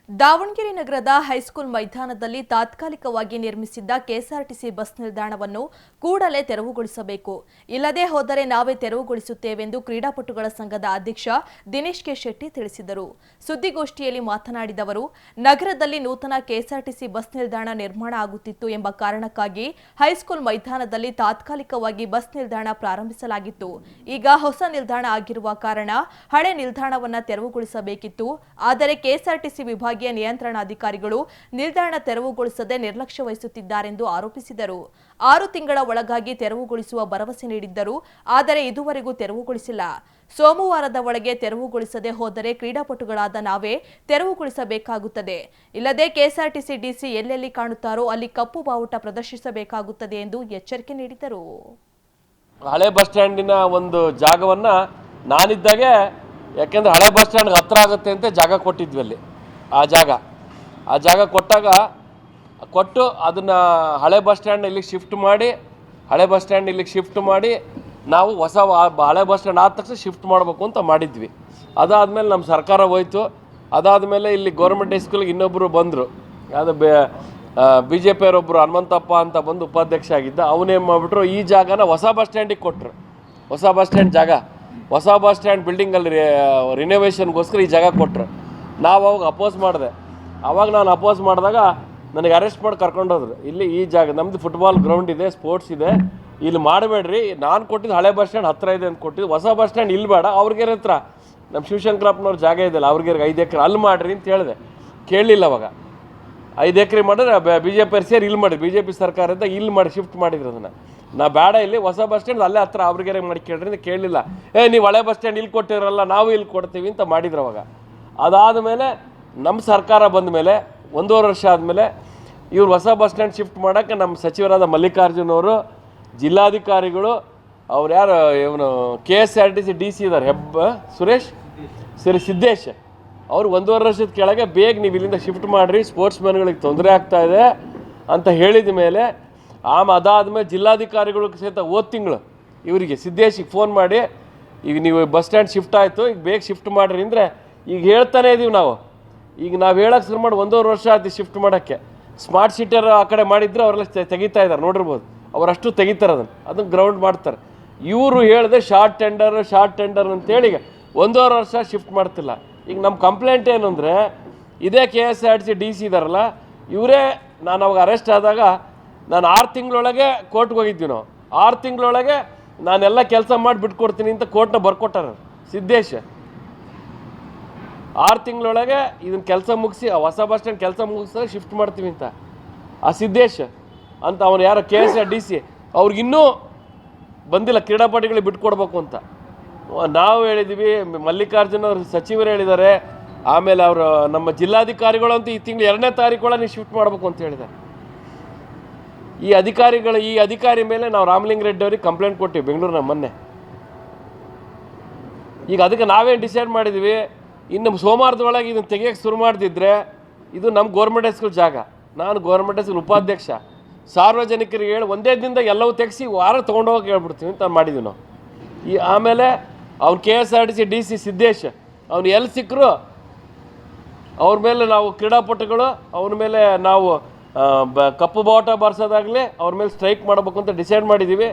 ದಾವಣಗೆರೆ ನಗರದ ಹೈಸ್ಕೂಲ್ ಮೈದಾನದಲ್ಲಿ ತಾತ್ಕಾಲಿಕವಾಗಿ ನಿರ್ಮಿಸಿದ್ದ ಕೆಎಸ್ಆರ್ಟಿಸಿ ಬಸ್ ನಿಲ್ದಾಣವನ್ನು ಕೂಡಲೇ ತೆರವುಗೊಳಿಸಬೇಕು. ಇಲ್ಲದೇ ಹೋದರೆ ನಾವೇ ತೆರವುಗೊಳಿಸುತ್ತೇವೆಂದು ಕ್ರೀಡಾಪಟುಗಳ ಸಂಘದ ಅಧ್ಯಕ್ಷ ದಿನೇಶ್ ಕೆ ಶೆಟ್ಟಿ ತಿಳಿಸಿದರು. ಸುದ್ದಿಗೋಷ್ಠಿಯಲ್ಲಿ ಮಾತನಾಡಿದ ಅವರು, ನಗರದಲ್ಲಿ ನೂತನ ಕೆಎಸ್ಆರ್ಟಿಸಿ ಬಸ್ ನಿಲ್ದಾಣ ನಿರ್ಮಾಣ ಆಗುತ್ತಿತ್ತು ಎಂಬ ಕಾರಣಕ್ಕಾಗಿ ಹೈಸ್ಕೂಲ್ ಮೈದಾನದಲ್ಲಿ ತಾತ್ಕಾಲಿಕವಾಗಿ ಬಸ್ ನಿಲ್ದಾಣ ಪ್ರಾರಂಭಿಸಲಾಗಿತ್ತು. ಈಗ ಹೊಸ ನಿಲ್ದಾಣ ಆಗಿರುವ ಕಾರಣ ಹಳೆ ನಿಲ್ದಾಣವನ್ನು ತೆರವುಗೊಳಿಸಬೇಕಿತ್ತು. ಆದರೆ ಕೆಎಸ್ಆರ್ಟಿಸಿ ವಿಭಾಗೀಯ ನಿಯಂತ್ರಣಾಧಿಕಾರಿಗಳು ನಿಲ್ದಾಣ ತೆರವುಗೊಳಿಸದೆ ನಿರ್ಲಕ್ಷ್ಯ ವಹಿಸುತ್ತಿದ್ದಾರೆಂದು ಆರೋಪಿಸಿದರು. 6 ತಿಂಗಳ ಒಳಗಾಗಿ ತೆರವುಗೊಳಿಸುವ ಭರವಸೆ ನೀಡಿದ್ದರು, ಆದರೆ ಇದುವರೆಗೂ ತೆರವುಗೊಳಿಸಿಲ್ಲ. ಸೋಮವಾರದ ಒಳಗೆ ತೆರವುಗೊಳಿಸದೆ ಹೋದರೆ ಕ್ರೀಡಾಪಟುಗಳಾದ ನಾವೇ ತೆರವುಗೊಳಿಸಬೇಕಾಗುತ್ತದೆ. ಇಲ್ಲದೆ ಕೆಎಸ್ಆರ್ಟಿಸಿ ಡಿಸಿ ಎಲ್ಲೆಲ್ಲಿ ಕಾಣುತ್ತಾರೋ ಅಲ್ಲಿ ಕಪ್ಪು ಬಾವುಟ ಪ್ರದರ್ಶಿಸಬೇಕಾಗುತ್ತದೆ ಎಂದು ಎಚ್ಚರಿಕೆ ನೀಡಿದರು. ಹಳೆ ಬಸ್ ಸ್ಟ್ಯಾಂಡಿನ ಒಂದು ಜಾಗವನ್ನು ನಾನಿದ್ದಾಗೆ, ಯಾಕೆಂದರೆ ಹಳೆ ಬಸ್ ಸ್ಟ್ಯಾಂಡ್ಗೆ ಹತ್ರ ಆಗುತ್ತೆ ಅಂತ ಜಾಗ ಕೊಟ್ಟಿದ್ವಿ ಅಲ್ಲಿ. ಆ ಜಾಗ ಕೊಟ್ಟು ಅದನ್ನು ಹಳೆ ಬಸ್ ಸ್ಟ್ಯಾಂಡ್ ಇಲ್ಲಿಗೆ ಶಿಫ್ಟ್ ಮಾಡಿ ನಾವು ಹೊಸ ಹಳೆ ಬಸ್ ಸ್ಟ್ಯಾಂಡ್ ಆದ ತಕ್ಷಣ ಶಿಫ್ಟ್ ಮಾಡಬೇಕು ಅಂತ ಮಾಡಿದ್ವಿ. ಅದಾದಮೇಲೆ ನಮ್ಮ ಸರ್ಕಾರ ಹೋಯ್ತು. ಅದಾದಮೇಲೆ ಇಲ್ಲಿ ಗೌರ್ಮೆಂಟ್ ಹೈಸ್ಕೂಲಿಗೆ ಇನ್ನೊಬ್ಬರು ಬಂದರು, ಅದು BJP ಅವರೊಬ್ಬರು ಹನುಮಂತಪ್ಪ ಅಂತ ಬಂದು ಉಪಾಧ್ಯಕ್ಷ ಆಗಿದ್ದ. ಅವನೇನು ಮಾಡಿಬಿಟ್ರು, ಈ ಜಾಗನ ಹೊಸ ಬಸ್ ಸ್ಟ್ಯಾಂಡಿಗೆ ಕೊಟ್ಟರು. ಹೊಸ ಬಸ್ ಸ್ಟ್ಯಾಂಡ್ ಬಿಲ್ಡಿಂಗಲ್ಲಿ ರಿನೋವೇಷನ್ಗೋಸ್ಕರ ಈ ಜಾಗ ಕೊಟ್ಟರು. ನಾವು ಅವಾಗ ಅಪೋಸ್ ಮಾಡಿದಾಗ ನನಗೆ ಅರೆಸ್ಟ್ ಮಾಡಿ ಕರ್ಕೊಂಡೋದ್ರು. ಇಲ್ಲಿ ಈ ಜಾಗ ನಮ್ಮದು ಫುಟ್ಬಾಲ್ ಗ್ರೌಂಡ್ ಇದೆ, ಸ್ಪೋರ್ಟ್ಸ್ ಇದೆ, ಇಲ್ಲಿ ಮಾಡಬೇಡ್ರಿ, ನಾನು ಕೊಟ್ಟಿದ್ದು ಹಳೆ ಬಸ್ ಸ್ಟ್ಯಾಂಡ್ ಹತ್ತಿರ ಇದೆ ಅಂತ ಕೊಟ್ಟಿದ್ದು, ಹೊಸ ಬಸ್ ಸ್ಟ್ಯಾಂಡ್ ಇಲ್ಲಿ ಬೇಡ, ಅವ್ರಿಗೆ ಹತ್ರ ನಮ್ಮ ಶಿವಶಂಕರಪ್ಪನವ್ರ ಜಾಗ ಇದೆಯಲ್ಲ ಅವ್ರಿಗೆ 5 ಎಕರೆ ಅಲ್ಲಿ ಮಾಡಿರಿ ಅಂತ ಹೇಳಿದೆ. ಕೇಳಲಿಲ್ಲ. ಅವಾಗ 5 ಎಕರೆ ಮಾಡಿದ್ರೆ BJP ಸೇರಿ ಇಲ್ಲಿ ಮಾಡಿ, BJP ಸರ್ಕಾರದಿಂದ ಇಲ್ಲಿ ಮಾಡಿ ಶಿಫ್ಟ್ ಮಾಡಿದ್ರು. ಅದನ್ನು ನಾ ಬೇಡ, ಇಲ್ಲಿ ಹೊಸ ಬಸ್ ಸ್ಟ್ಯಾಂಡ್ ಅಲ್ಲೇ ಹತ್ರ ಅವ್ರಿಗೆ ಮಾಡಿ ಕೇಳ್ರಿ ಅಂತ ಕೇಳಲಿಲ್ಲ. ನೀವು ಹಳೆ ಬಸ್ ಸ್ಟ್ಯಾಂಡ್ ಇಲ್ಲಿ ಕೊಟ್ಟಿರಲ್ಲ, ನಾವು ಇಲ್ಲಿ ಕೊಡ್ತೀವಿ ಅಂತ ಮಾಡಿದ್ರು ಅವಾಗ. ಅದಾದಮೇಲೆ ನಮ್ಮ ಸರ್ಕಾರ ಬಂದ ಮೇಲೆ 1.5 ವರ್ಷ ಆದಮೇಲೆ ಇವ್ರು ಹೊಸ ಬಸ್ ಸ್ಟ್ಯಾಂಡ್ ಶಿಫ್ಟ್ ಮಾಡೋಕ್ಕೆ ನಮ್ಮ ಸಚಿವರಾದ ಮಲ್ಲಿಕಾರ್ಜುನ್ ಅವರು, ಜಿಲ್ಲಾಧಿಕಾರಿಗಳು, ಅವ್ರು ಯಾರು ಇವನು KSRTC DC ಇದ್ದಾರೆ ಸಿದ್ದೇಶ್ ಅವರು 1.5 ವರ್ಷದ ಕೆಳಗೆ ಬೇಗ ನೀವು ಇಲ್ಲಿಂದ ಶಿಫ್ಟ್ ಮಾಡಿರಿ, ಸ್ಪೋರ್ಟ್ಸ್ ಮ್ಯಾನ್ಗಳಿಗೆ ತೊಂದರೆ ಆಗ್ತಾ ಇದೆ ಅಂತ ಹೇಳಿದ ಮೇಲೆ ಅದಾದಮೇಲೆ ಜಿಲ್ಲಾಧಿಕಾರಿಗಳು ಸಹಿತ ಹೋದ ತಿಂಗಳು ಇವರಿಗೆ ಸಿದ್ದೇಶಿಗೆ ಫೋನ್ ಮಾಡಿ, ಈಗ ನೀವು ಬಸ್ ಸ್ಟ್ಯಾಂಡ್ ಶಿಫ್ಟ್ ಆಯಿತು, ಈಗ ಬೇಗ ಶಿಫ್ಟ್ ಮಾಡಿರಿ ಅಂದರೆ ಈಗ ಹೇಳ್ತಾನೆ ಇದ್ದೀವಿ ನಾವು. ಈಗ ನಾವು ಹೇಳೋಕ್ಕೆ ಶುರು ಮಾಡಿ 1.5 ವರ್ಷ ಆಯ್ತು ಶಿಫ್ಟ್ ಮಾಡೋಕ್ಕೆ. ಸ್ಮಾರ್ಟ್ ಸಿಟಿಯರ್ ಆ ಕಡೆ ಮಾಡಿದ್ರೆ ಅವರೆಲ್ಲ ತೆಗಿತಾ ಇದ್ದಾರೆ, ನೋಡಿರ್ಬೋದು. ಅವರಷ್ಟು ತೆಗಿತಾರೆ, ಅದನ್ನು ಗ್ರೌಂಡ್ ಮಾಡ್ತಾರೆ. ಇವರು ಹೇಳಿದೆ ಶಾರ್ಟ್ ಟೆಂಡರ್ ಅಂತೇಳಿ ಈಗ 1.5 ವರ್ಷ ಶಿಫ್ಟ್ ಮಾಡ್ತಿಲ್ಲ. ಈಗ ನಮ್ಮ ಕಂಪ್ಲೇಂಟ್ ಏನು ಅಂದರೆ, ಇದೇ KSRTC DC ಇದ್ದಾರಲ್ಲ ಇವರೇ, ನಾನು ಅವಾಗ ಅರೆಸ್ಟ್ ಆದಾಗ ನಾನು 6 ತಿಂಗಳೊಳಗೆ ಕೋರ್ಟ್ಗೆ ಹೋಗಿದ್ವಿ. ನಾವು 6 ತಿಂಗಳೊಳಗೆ ನಾನೆಲ್ಲ ಕೆಲಸ ಮಾಡಿ ಬಿಟ್ಕೊಡ್ತೀನಿ ಅಂತ ಕೋರ್ಟ್ನ ಬರ್ಕೊಟ್ಟಾರ ಸಿದ್ದೇಶ್. 6 ತಿಂಗಳೊಳಗೆ ಇದನ್ನು ಕೆಲಸ ಮುಗಿಸಿ ಹೊಸ ಬಸ್ ಸ್ಟ್ಯಾಂಡ್ ಕೆಲಸ ಮುಗಿಸಿದ್ರೆ ಶಿಫ್ಟ್ ಮಾಡ್ತೀವಿ ಅಂತ ಆ ಸಿದ್ದೇಶ್ ಅಂತ ಅವ್ರು ಯಾರೋ KSRTC ಅವ್ರಿಗಿನ್ನೂ ಬಂದಿಲ್ಲ ಕ್ರೀಡಾಪಟುಗಳಿಗೆ ಬಿಟ್ಕೊಡ್ಬೇಕು ಅಂತ. ನಾವು ಹೇಳಿದ್ದೀವಿ, ಮಲ್ಲಿಕಾರ್ಜುನ್ ಅವ್ರ ಸಚಿವರು ಹೇಳಿದ್ದಾರೆ, ಆಮೇಲೆ ಅವರು ನಮ್ಮ ಜಿಲ್ಲಾಧಿಕಾರಿಗಳು ಅಂತ ಈ ತಿಂಗಳು 2ನೇ ತಾರೀಕು ನೀವು ಶಿಫ್ಟ್ ಮಾಡಬೇಕು ಅಂತ ಹೇಳಿದ್ದಾರೆ. ಈ ಅಧಿಕಾರಿ ಮೇಲೆ ನಾವು ರಾಮಲಿಂಗ ರೆಡ್ಡಿ ಅವ್ರಿಗೆ ಕಂಪ್ಲೇಂಟ್ ಕೊಟ್ಟಿವಿ ಬೆಂಗಳೂರಿನ ಮೊನ್ನೆ. ಈಗ ಅದಕ್ಕೆ ನಾವೇನು ಡಿಸೈಡ್ ಮಾಡಿದ್ವಿ, ಇನ್ನು ಸೋಮವಾರದೊಳಗೆ ಇದನ್ನು ತೆಗಿಯೋಕ್ಕೆ ಶುರು ಮಾಡ್ತಿದ್ರೆ, ಇದು ನಮ್ಮ ಗೌರ್ಮೆಂಟ್ ಹೈಸ್ಕೂಲ್ ಜಾಗ, ನಾನು ಗೌರ್ಮೆಂಟ್ ಹೈಸ್ಕೂಲ್ ಉಪಾಧ್ಯಕ್ಷ, ಸಾರ್ವಜನಿಕರಿಗೆ ಹೇಳಿ ಒಂದೇ ದಿನದ ಎಲ್ಲವೂ ತೆಗೆಸಿ ವಾರ ತೊಗೊಂಡೋಗಕ್ಕೆ ಹೇಳ್ಬಿಡ್ತೀವಿ ಅಂತ ಮಾಡಿದ್ವಿ ನಾವು. ಆಮೇಲೆ ಅವ್ನು KSRTC DC ಸಿದ್ದೇಶ್ ಅವ್ನು ಎಲ್ಲಿ ಸಿಕ್ಕರು ಅವ್ರ ಮೇಲೆ ನಾವು ಕ್ರೀಡಾಪಟುಗಳು ಅವ್ರ ಮೇಲೆ ನಾವು ಕಪ್ಪು ಬಾವುಟ ಬಾರಿಸೋದಾಗಲಿ ಅವ್ರ ಮೇಲೆ ಸ್ಟ್ರೈಕ್ ಮಾಡಬೇಕು ಅಂತ ಡಿಸೈಡ್ ಮಾಡಿದ್ದೀವಿ.